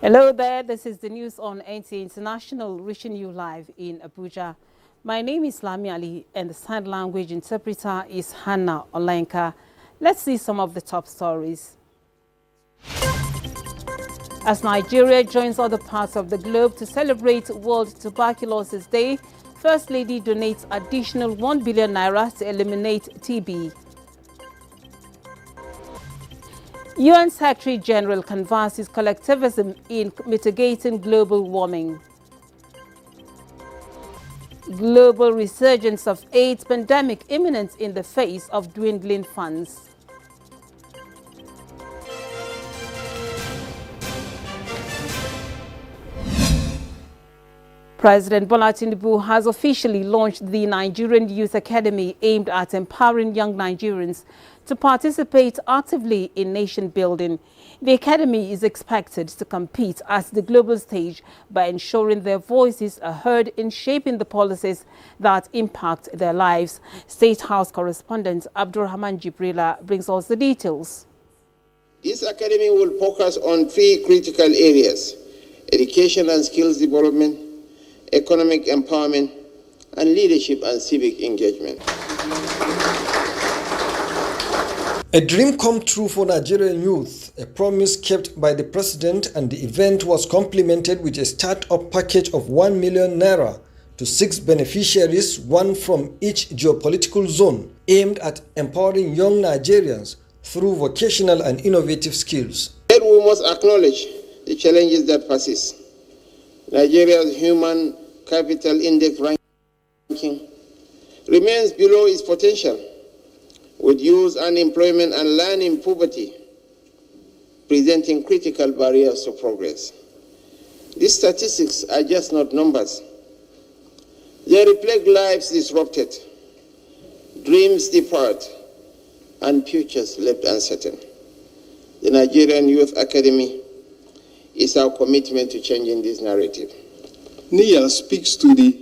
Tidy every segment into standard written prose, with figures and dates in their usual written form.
Hello there, this is the news on NTAi International, reaching you live in Abuja. My name is Lami Ali and the sign language interpreter is Hannah Olenka. Let's see some of the top stories. As Nigeria joins other parts of the globe to celebrate World Tuberculosis Day, First Lady donates additional 1 billion naira to eliminate TB. UN Secretary General canvasses collectivism in mitigating global warming. Global resurgence of AIDS pandemic imminent in the face of dwindling funds. President Bola Tinubu has officially launched the Nigerian Youth Academy aimed at empowering young Nigerians to participate actively in nation building. The academy is expected to compete at the global stage by ensuring their voices are heard in shaping the policies that impact their lives. State House correspondent Abdurrahman Jibrila brings us the details. This academy will focus on three critical areas: education and skills development, economic empowerment, and leadership and civic engagement. A dream come true for Nigerian youth, a promise kept by the president, and the event was complemented with a start-up package of 1 million naira to 6 beneficiaries, one from each geopolitical zone, aimed at empowering young Nigerians through vocational and innovative skills. Yet we must acknowledge the challenges that persist. Nigeria's human capital index ranking remains below its potential, with youth unemployment and learning poverty presenting critical barriers to progress. These statistics are just not numbers. They reflect lives disrupted, dreams deferred, and futures left uncertain. The Nigerian Youth Academy is our commitment to changing this narrative. NTAi speaks to the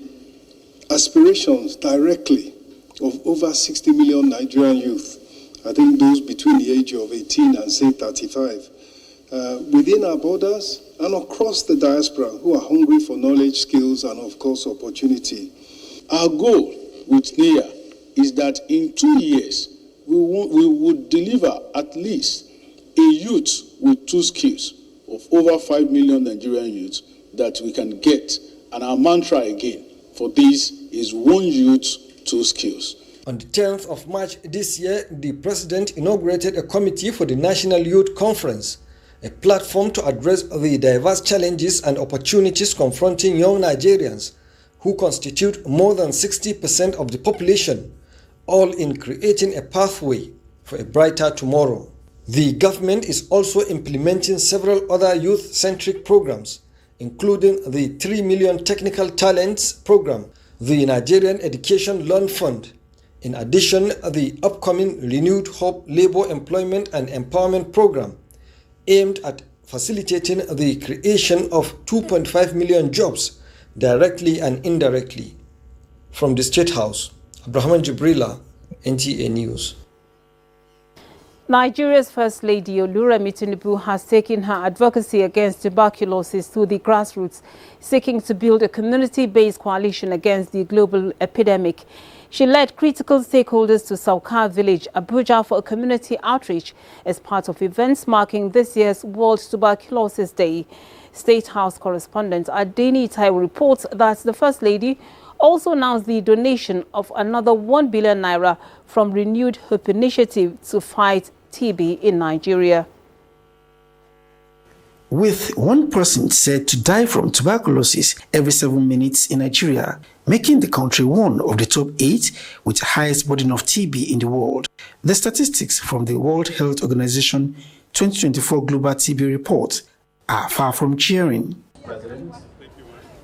aspirations directly of over 60 million Nigerian youth. I think those between the age of 18 and say 35, within our borders and across the diaspora, who are hungry for knowledge, skills, and of course opportunity. Our goal with NTAi is that in 2 years, we would deliver at least a youth with 2 skills of over 5 million Nigerian youths that we can get. And our mantra again for this is 1 youth, 2 skills. On the 10th of March this year, the president inaugurated a committee for the National Youth Conference, a platform to address the diverse challenges and opportunities confronting young Nigerians, who constitute more than 60% of the population, all in creating a pathway for a brighter tomorrow. The government is also implementing several other youth-centric programs, including the 3 million Technical Talents Program, the Nigerian Education Loan Fund. In addition, the upcoming Renewed Hope Labor Employment and Empowerment Program, aimed at facilitating the creation of 2.5 million jobs, directly and indirectly. From the State House, Abdurrahman Jibrila, NTAi News. Nigeria's First Lady Oluremi Tinubu has taken her advocacy against tuberculosis to the grassroots, seeking to build a community-based coalition against the global epidemic. She led critical stakeholders to Sauka village, Abuja, for a community outreach as part of events marking this year's World Tuberculosis Day. State House correspondent NTAi reports that the First Lady also announced the donation of another 1 billion naira from Renewed Hope Initiative to fight TB in Nigeria. With one person said to die from tuberculosis every 7 minutes in Nigeria, making the country one of the top 8 with the highest burden of TB in the world. The statistics from the World Health Organization 2024 Global TB Report are far from cheering.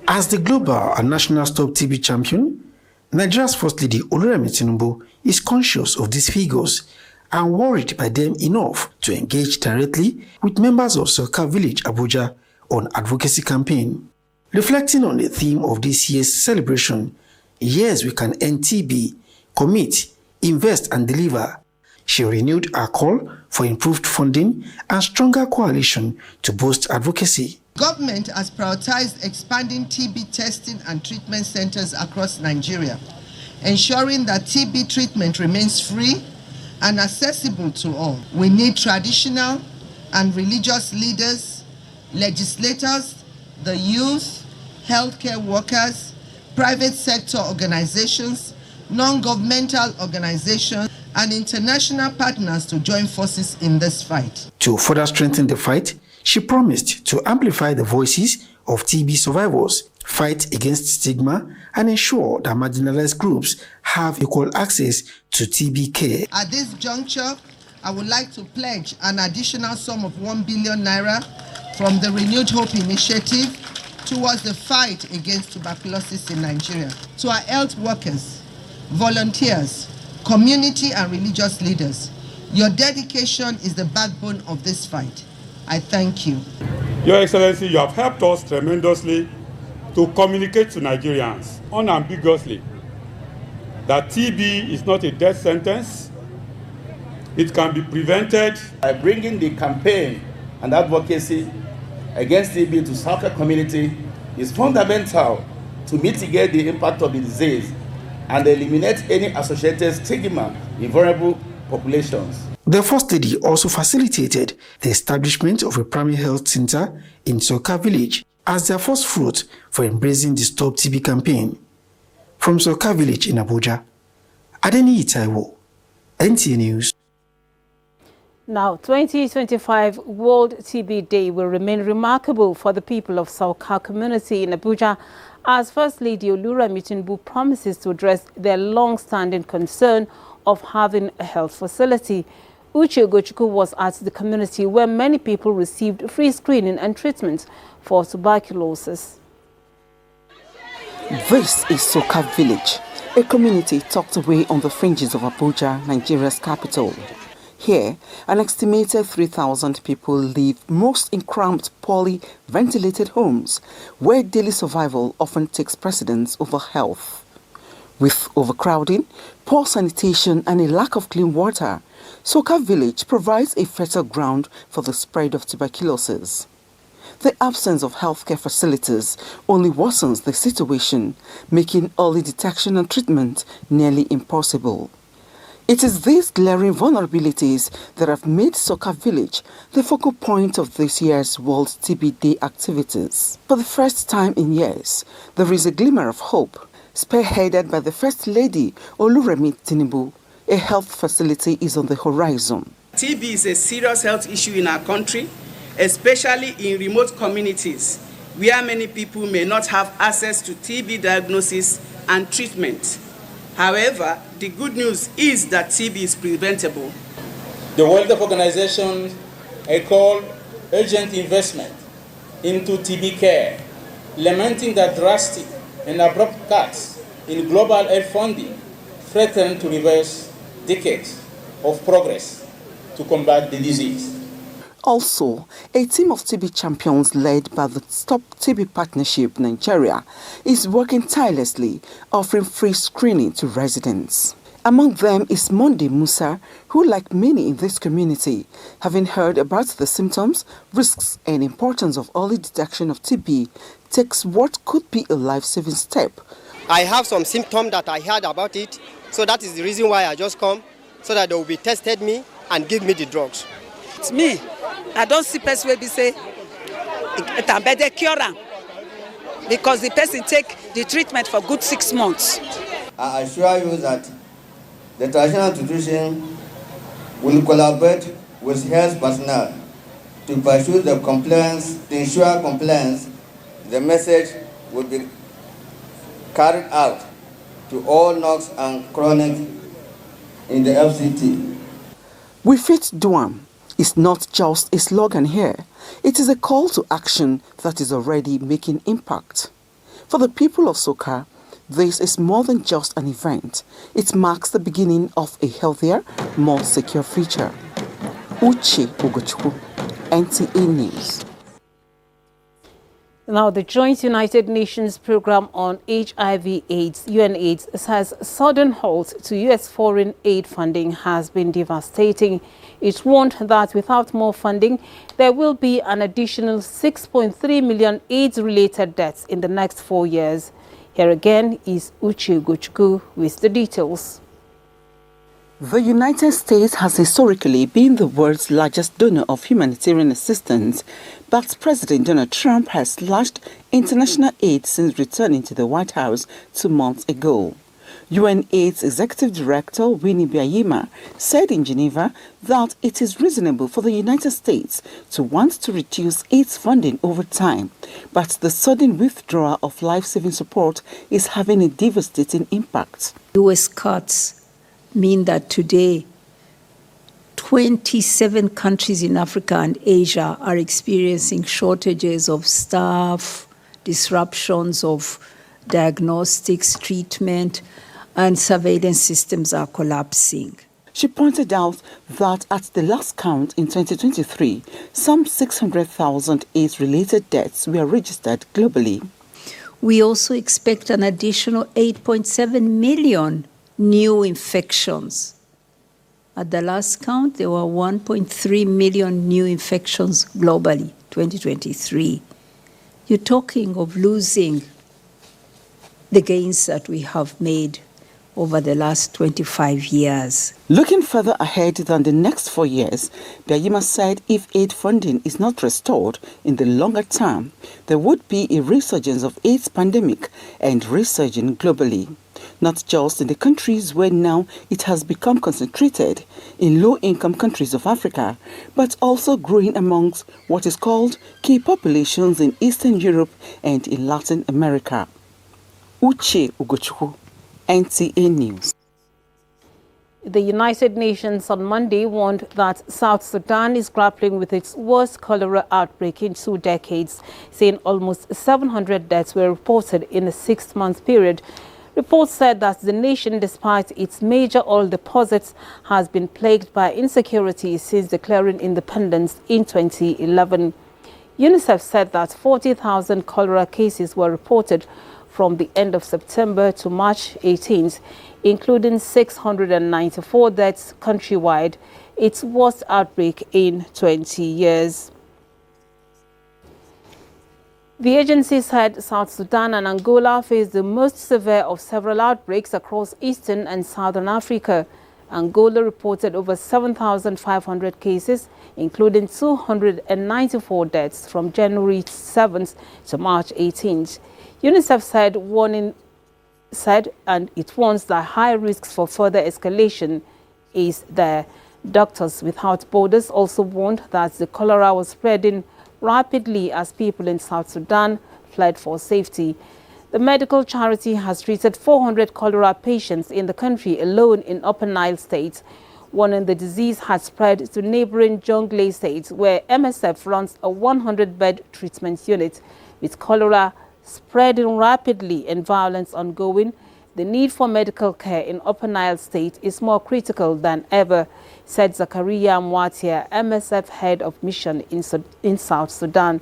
As the global and national Stop TB champion, Nigeria's First Lady Oluremi Tinubu is conscious of these figures and worried by them enough to engage directly with members of Sauka Village, Abuja, on advocacy campaign. Reflecting on the theme of this year's celebration, Years We Can End TB, Commit, Invest and Deliver, she renewed her call for improved funding and stronger coalition to boost advocacy. Government has prioritized expanding TB testing and treatment centers across Nigeria, ensuring that TB treatment remains free and accessible to all. We need traditional and religious leaders, legislators, the youth, healthcare workers, private sector organizations, non-governmental organizations, and international partners to join forces in this fight. To further strengthen the fight, she promised to amplify the voices of TB survivors, fight against stigma, and ensure that marginalized groups have equal access to TB care. At this juncture, I would like to pledge an additional sum of 1 billion naira from the Renewed Hope Initiative towards the fight against tuberculosis in Nigeria. To our health workers, volunteers, community and religious leaders, your dedication is the backbone of this fight. I thank you. Your Excellency, you have helped us tremendously to communicate to Nigerians unambiguously that TB is not a death sentence. It can be prevented. By bringing the campaign and advocacy against TB to Soka community is fundamental to mitigate the impact of the disease and eliminate any associated stigma in vulnerable populations. The First Lady also facilitated the establishment of a primary health center in Soka village as their first fruit for embracing the Stop TB campaign. From Soka village in Abuja, NTAi, NTAi News. Now, 2025 World TB Day will remain remarkable for the people of Soka community in Abuja as First Lady Oluremi Tinubu promises to address their long-standing concern of having a health facility. Uche Gochukwu was at the community where many people received free screening and treatment for tuberculosis. This is Soka Village, a community tucked away on the fringes of Abuja, Nigeria's capital. Here, an estimated 3,000 people live, most in cramped, poorly ventilated homes, where daily survival often takes precedence over health. With overcrowding, poor sanitation and a lack of clean water, Soka Village provides a fertile ground for the spread of tuberculosis. The absence of healthcare facilities only worsens the situation, making early detection and treatment nearly impossible. It is these glaring vulnerabilities that have made Soka Village the focal point of this year's World TB Day activities. For the first time in years, there is a glimmer of hope, spearheaded by the First Lady Oluremi Tinubu. A health facility is on the horizon. TB is a serious health issue in our country, especially in remote communities where many people may not have access to TB diagnosis and treatment. However, the good news is that TB is preventable. The World Health Organization called urgent investment into TB care, lamenting that drastic and abrupt cuts in global health funding threaten to reverse decades of progress to combat the disease. Also, a team of TB champions led by the Stop TB Partnership Nigeria is working tirelessly, offering free screening to residents. Among them is Monday Musa, who, like many in this community, having heard about the symptoms, risks and importance of early detection of TB, takes what could be a life-saving step. I have some symptoms that I heard about it, so that is the reason why I just come, so that they will be tested me and give me the drugs. It's me. I don't see person will be say it better cure am because the person take the treatment for good 6 months. I assure you that the traditional institution will collaborate with health personnel to pursue the compliance, to ensure compliance. The message will be carried out to all knocks and chronic in the FCT. We Fit Duam is not just a slogan here. It is a call to action that is already making impact. For the people of Soka, this is more than just an event. It marks the beginning of a healthier, more secure future. Uche Ogochukwu, NTAi News. Now, the Joint United Nations Program on HIV/AIDS, UNAIDS, says sudden halt to U.S. foreign aid funding has been devastating. It warned that without more funding, there will be an additional 6.3 million AIDS-related deaths in the next 4 years. Here again is Uche Ugochukwu with the details. The United States has historically been the world's largest donor of humanitarian assistance, but President Donald Trump has slashed international aid since returning to the White House 2 months ago. UNAIDS Executive Director Winnie Byanyima said in Geneva that it is reasonable for the United States to want to reduce AIDS funding over time, but the sudden withdrawal of life-saving support is having a devastating impact. U.S. cuts mean that today 27 countries in Africa and Asia are experiencing shortages of staff, disruptions of diagnostics, treatment, and surveillance systems are collapsing. She pointed out that at the last count in 2023, some 600,000 AIDS-related deaths were registered globally. We also expect an additional 8.7 million new infections. At the last count, there were 1.3 million new infections globally, 2023. You're talking of losing the gains that we have made over the last 25 years. Looking further ahead than the next 4 years, Byanyima said if aid funding is not restored in the longer term, there would be a resurgence of AIDS pandemic and resurging globally. Not just in the countries where now it has become concentrated in low-income countries of Africa, but also growing amongst what is called key populations in Eastern Europe and in Latin America. Uche Ugochukwu, NTAi News. The United Nations on Monday warned that South Sudan is grappling with its worst cholera outbreak in 2 decades, saying almost 700 deaths were reported in a 6-month period. Reports said that the nation, despite its major oil deposits, has been plagued by insecurity since declaring independence in 2011. UNICEF said that 40,000 cholera cases were reported from the end of September to March 18th, including 694 deaths countrywide, its worst outbreak in 20 years. The agency said South Sudan and Angola face the most severe of several outbreaks across eastern and southern Africa. Angola reported over 7,500 cases, including 294 deaths from January 7th to March 18th. UNICEF said it warns that high risks for further escalation is there. Doctors Without Borders also warned that the cholera was spreading rapidly as people in South Sudan fled for safety. The medical charity has treated 400 cholera patients in the country alone in Upper Nile State, warning the disease has spread to neighboring Jonglei State, where MSF runs a 100-bed treatment unit. With cholera spreading rapidly and violence ongoing, the need for medical care in Upper Nile State is more critical than ever, said Zakaria Mwatia, MSF head of mission in South Sudan.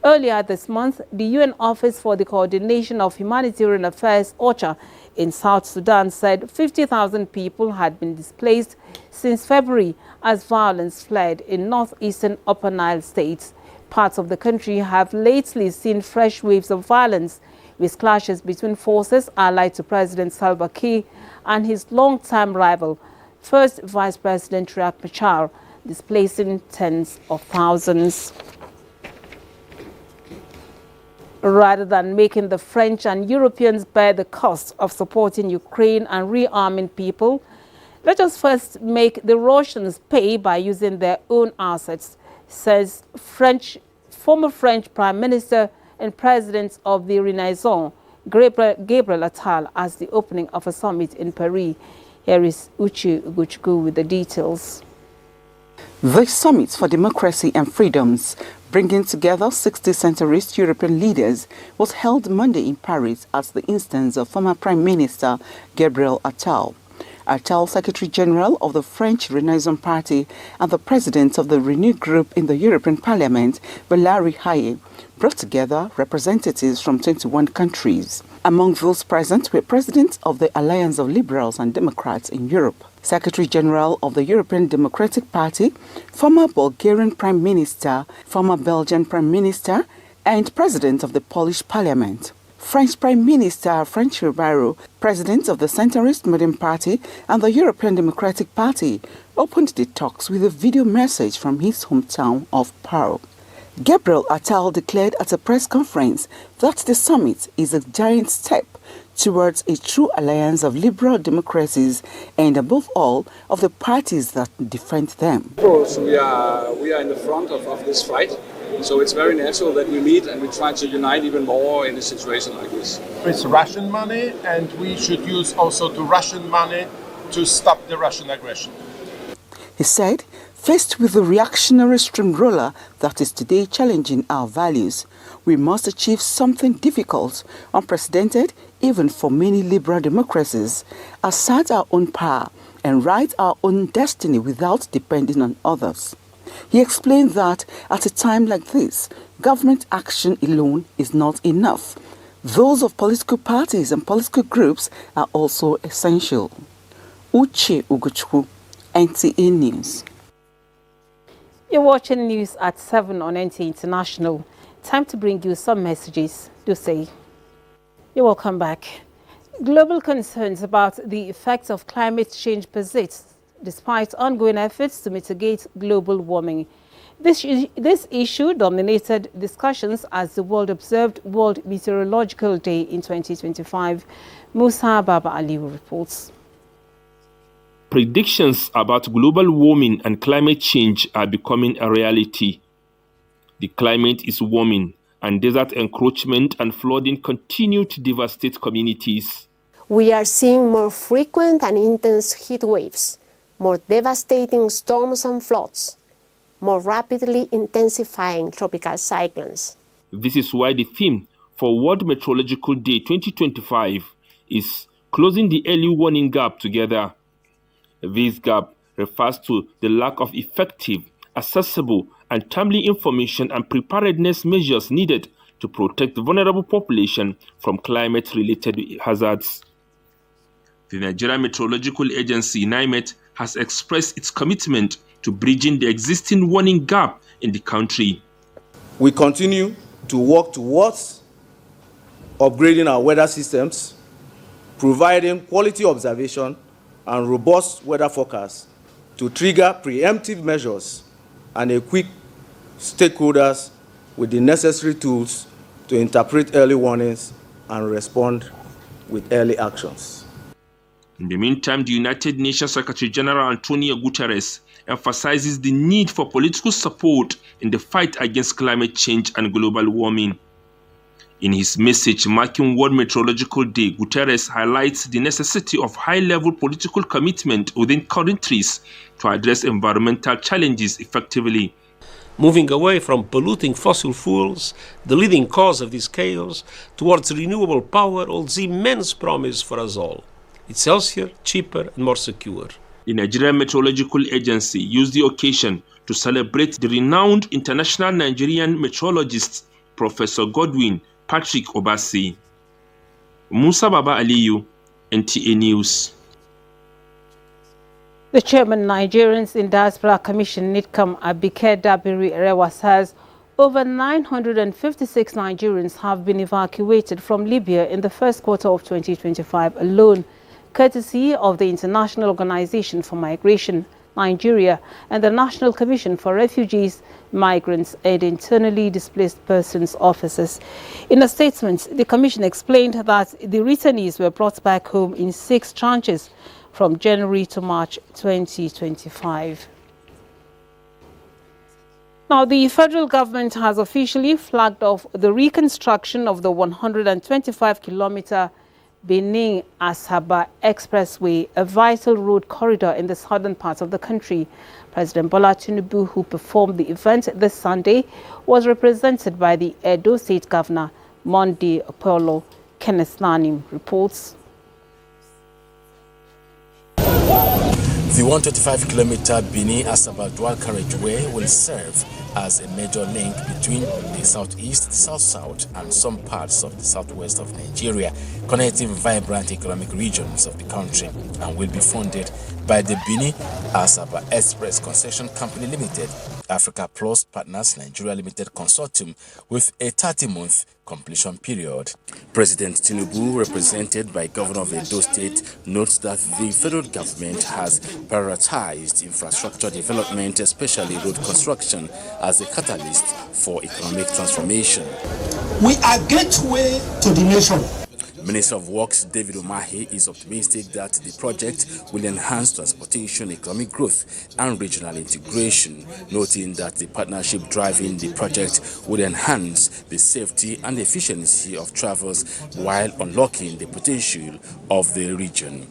Earlier this month, the UN Office for the Coordination of Humanitarian Affairs, OCHA, in South Sudan said 50,000 people had been displaced since February as violence fled in northeastern Upper Nile states. Parts of the country have lately seen fresh waves of violence, with clashes between forces allied to President Salva Kiir and his long-time rival, First Vice President Riek Machar, displacing tens of thousands. Rather than making the French and Europeans bear the cost of supporting Ukraine and rearming people, let us first make the Russians pay by using their own assets, says former French Prime Minister and President of the Renaissance, Gabriel Attal, at the opening of a summit in Paris. Here is Uche Ugochukwu with the details. The Summit for Democracy and Freedoms, bringing together 60 centrist European leaders, was held Monday in Paris at the instance of former Prime Minister Gabriel Attal. Attal, Secretary General of the French Renaissance Party and the President of the Renew Group in the European Parliament, Valérie Haye, brought together representatives from 21 countries. Among those present were President of the Alliance of Liberals and Democrats in Europe, Secretary General of the European Democratic Party, former Bulgarian Prime Minister, former Belgian Prime Minister, and President of the Polish Parliament. French Prime Minister François Bayrou, President of the Centrist Modern Party and the European Democratic Party, opened the talks with a video message from his hometown of Pau. Gabriel Attal declared at a press conference that the summit is a giant step towards a true alliance of liberal democracies and, above all, of the parties that defend them. Of course, we are in the front of this fight. So it's very natural that we meet and we try to unite even more in a situation like this. It's Russian money, and we should use also the Russian money to stop the Russian aggression. He said, faced with the reactionary steamroller that is today challenging our values, we must achieve something difficult, unprecedented even for many liberal democracies, assert our own power and write our own destiny without depending on others. He explained that at a time like this, government action alone is not enough. Those of political parties and political groups are also essential. Uche Ugochukwu, NTAi News. You're watching news at 7 on NTAi International. Time to bring you some messages. Do say. You're welcome back. Global concerns about the effects of climate change persist despite ongoing efforts to mitigate global warming. This issue dominated discussions as the world observed World Meteorological Day in 2025. Musa Baba Aliu reports. Predictions about global warming and climate change are becoming a reality. The climate is warming, and desert encroachment and flooding continue to devastate communities. We are seeing more frequent and intense heat waves, more devastating storms and floods, more rapidly intensifying tropical cyclones. This is why the theme for World Meteorological Day 2025 is Closing the Early Warning Gap Together. This gap refers to the lack of effective, accessible, and timely information and preparedness measures needed to protect the vulnerable population from climate-related hazards. The Nigerian Meteorological Agency, NIMET, has expressed its commitment to bridging the existing warning gap in the country. We continue to work towards upgrading our weather systems, providing quality observation and robust weather forecasts to trigger preemptive measures and equip stakeholders with the necessary tools to interpret early warnings and respond with early actions. In the meantime, the United Nations Secretary General Antonio Guterres emphasizes the need for political support in the fight against climate change and global warming. In his message marking World Meteorological Day, Guterres highlights the necessity of high-level political commitment within countries to address environmental challenges effectively. Moving away from polluting fossil fuels, the leading cause of this chaos, towards renewable power holds immense promise for us all. It's healthier, cheaper, and more secure. The Nigerian Meteorological Agency used the occasion to celebrate the renowned international Nigerian meteorologist, Professor Godwin Patrick Obasi. Musa Baba Aliyu, NTAi News. The chairman, Nigerians in Diaspora Commission, NIDCAM, Abike Dabiri Erewa, says over 956 Nigerians have been evacuated from Libya in the first quarter of 2025 alone, courtesy of the International Organization for Migration, Nigeria, and the National Commission for Refugees, Migrants, and Internally Displaced Persons offices. In a statement, the Commission explained that the returnees were brought back home in 6 tranches from January to March 2025. Now, the federal government has officially flagged off the reconstruction of the 125-kilometer Benin-Asaba Expressway, a vital road corridor in the southern part of the country. President Bola Tinubu, who performed the event this Sunday, was represented by the Edo State Governor, Monday Apollo. Kenneth Nanim reports. The 125-kilometer Benin-Asaba dual carriageway will serve as a major link between the southeast, south-south, and some parts of the southwest of Nigeria, connecting vibrant economic regions of the country, and will be funded by the Benin-Asaba Express Concession Company Limited, Africa Plus Partners Nigeria Limited Consortium, with a 30-month completion period. President Tinubu, represented by Governor of Edo State, notes that the federal government has prioritized infrastructure development, especially road construction, as a catalyst for economic transformation. We are gateway to the nation. Minister of Works David Umahi is optimistic that the project will enhance transportation, economic growth, and regional integration, noting that the partnership driving the project would enhance the safety and efficiency of travels while unlocking the potential of the region.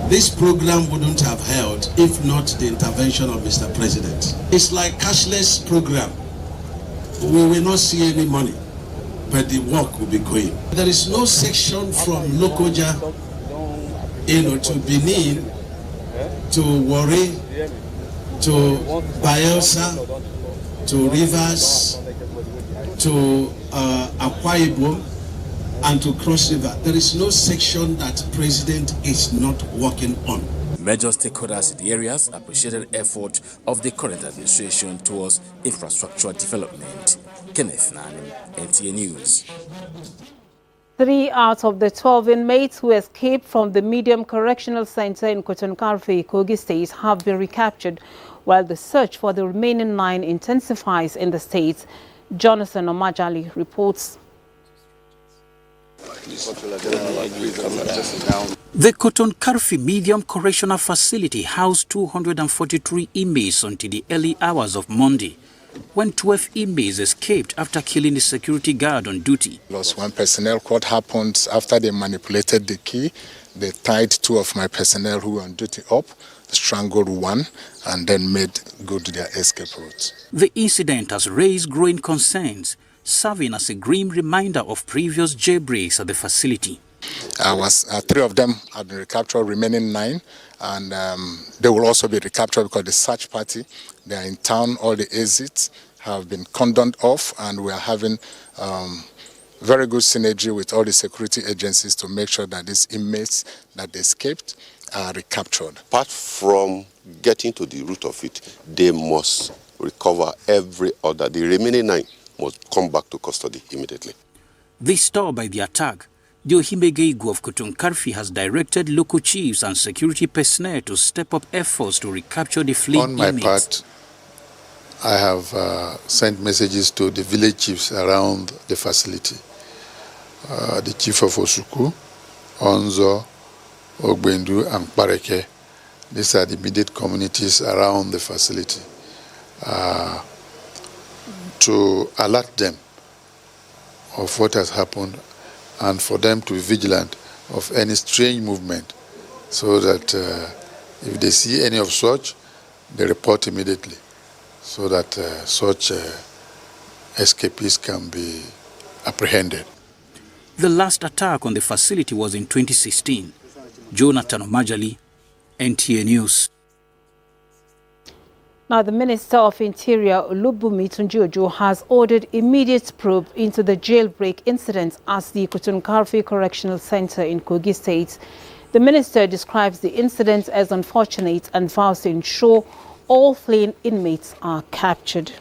This program wouldn't have held if not the intervention of Mr. President. It's like cashless program. We will not see any money, but the work will be going. There is no section from Lokoja, to Benin, to Warri, to Bayelsa, to Rivers, to Akwa Ibom, and to Cross River. There is no section that President is not working on. Major stakeholders in the areas appreciated the effort of the current administration towards infrastructure development. Kenneth Nanim, NTAi News. 3 out of the 12 inmates who escaped from the Medium Correctional Center in Kotonkarfe, Kogi State, have been recaptured, while the search for the remaining 9 intensifies in the state. Jonathan Omajali reports. The Kotonkarfe Medium Correctional Facility housed 243 inmates until the early hours of Monday, when 12 inmates escaped after killing the security guard on duty. When personnel court happened, after they manipulated the key, they tied 2 of my personnel who were on duty up, strangled 1, and then made good their escape routes. The incident has raised growing concerns, serving as a grim reminder of previous jailbreaks at the facility. 3 of them have been recaptured, remaining 9, and they will also be recaptured because the search party, they are in town. All the exits have been cordoned off, and we are having very good synergy with all the security agencies to make sure that these inmates that escaped are recaptured. Apart from getting to the root of it, they must recover every other. The remaining 9 must come back to custody immediately. Disturbed by the attack, the Ohimegeigu of Kotonkarfe has directed local chiefs and security personnel to step up efforts to recapture the fleeing inmates. On my part, I have sent messages to the village chiefs around the facility. The chief of Osuku, Onzo, Ogbendu, and Pareke. These are the immediate communities around the facility. To alert them of what has happened and for them to be vigilant of any strange movement, so that if they see any of such, they report immediately, so that such escapees can be apprehended. The last attack on the facility was in 2016. Jonathan Omajali, NTAi News. Now, the Minister of Interior, Olubunmi Tunji-Ojo, has ordered immediate probe into the jailbreak incident at the Kotonkarfe Correctional Center in Kogi State. The minister describes the incident as unfortunate and vows to ensure all fleeing inmates are captured.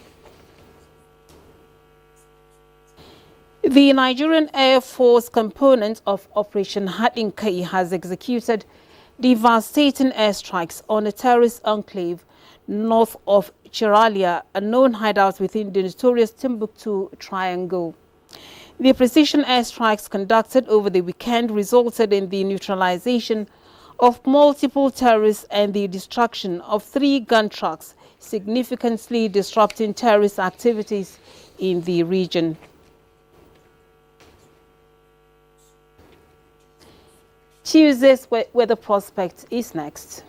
The Nigerian Air Force component of Operation NTAi has executed devastating airstrikes on a terrorist enclave north of Chiralia, a known hideout within the notorious Timbuktu Triangle. The precision airstrikes conducted over the weekend resulted in the neutralization of multiple terrorists and the destruction of 3 gun trucks, significantly disrupting terrorist activities in the region. Tuesday's weather prospect is next.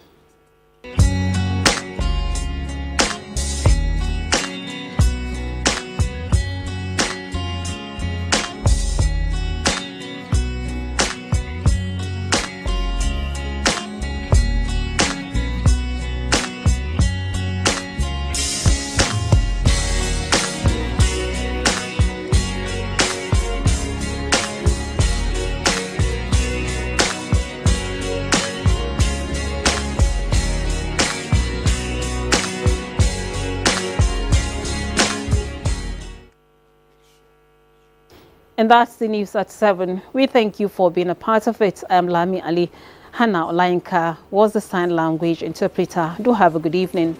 And that's the news at 7. We thank you for being a part of it. I'm Lami Ali. Hannah Olainka was the sign language interpreter. Do have a good evening.